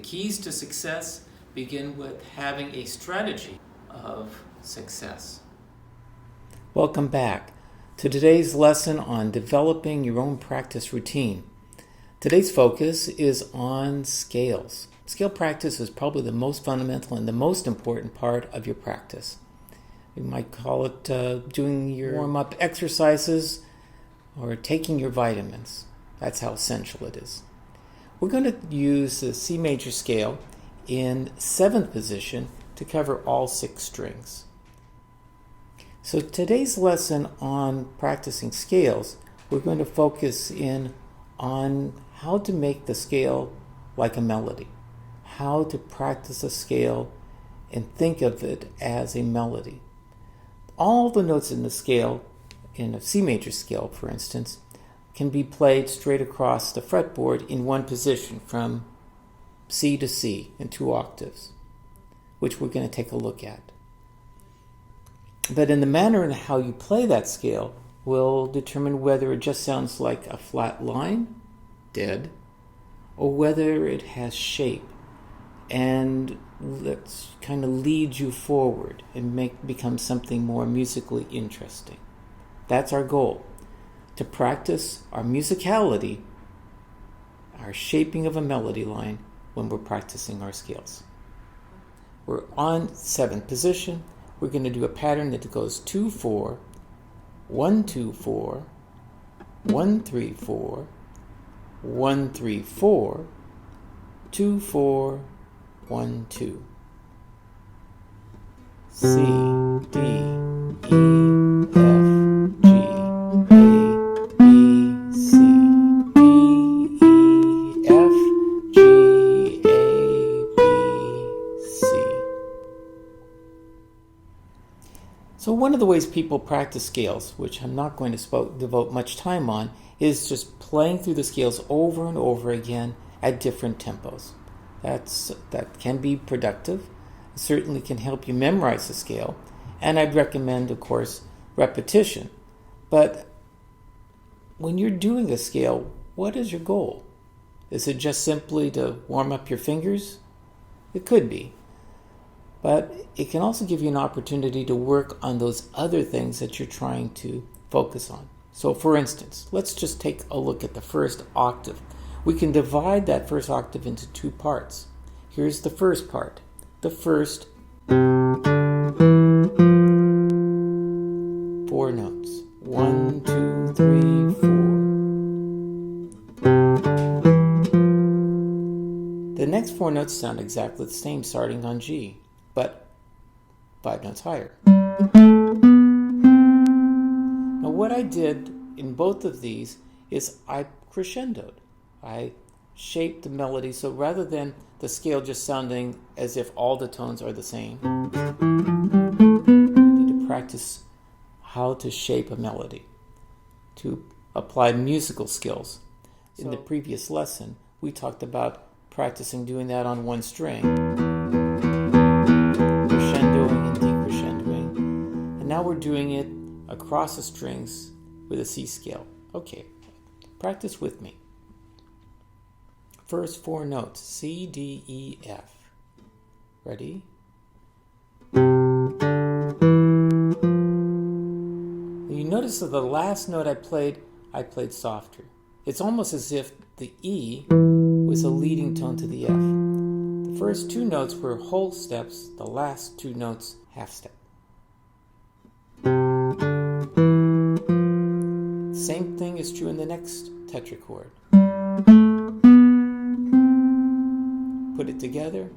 keys to success begin with having a strategy of success. Welcome back to today's lesson on developing your own practice routine. Today's focus is on scales. Scale practice is probably the most fundamental and the most important part of your practice. You might call it doing your warm-up exercises or taking your vitamins. That's how essential it is. We're going to use the C major scale in 7th position to cover all 6 strings. So today's lesson on practicing scales, we're going to focus in on how to make the scale like a melody, how to practice a scale and think of it as a melody. All the notes in the scale, in a C major scale for instance, can be played straight across the fretboard in one position from C to C in 2 octaves, which we're going to take a look at. But in the manner and how you play that scale will determine whether it just sounds like a flat line, dead, or whether it has shape and that kind of leads you forward and become something more musically interesting. That's our goal, to practice our musicality, our shaping of a melody line when we're practicing our scales. We're on 7th position. We're going to do a pattern that goes 2-4, 1-2-4, 1-3-4, 1-3-4, 2-4, 1-2. C, D, E, F, G, A, B, C, D, E, F, G, A, B, C. So one of the ways people practice scales, which I'm not going to devote much time on, is just playing through the scales over and over again at different tempos. That can be productive. It certainly can help you memorize the scale. And I'd recommend, of course, repetition. But when you're doing a scale, what is your goal? Is it just simply to warm up your fingers? It could be. But it can also give you an opportunity to work on those other things that you're trying to focus on. So for instance, let's just take a look at the first octave. We can divide that first octave into 2 parts. Here's the first part. The first 4 notes. 1, 2, 3, 4. The next 4 notes sound exactly the same starting on G, but 5 notes higher. Now what I did in both of these is I crescendoed. I shaped the melody, so rather than the scale just sounding as if all the tones are the same, you need to practice how to shape a melody, to apply musical skills. In the previous lesson, we talked about practicing doing that on 1 string, crescendoing and decrescendoing, and now we're doing it across the strings with a C scale. Okay, practice with me. First 4 notes, C, D, E, F. Ready? You notice that the last note I played softer. It's almost as if the E was a leading tone to the F. The first 2 notes were whole steps, the last 2 notes half step. Same thing is true in the next tetrachord. Put it together.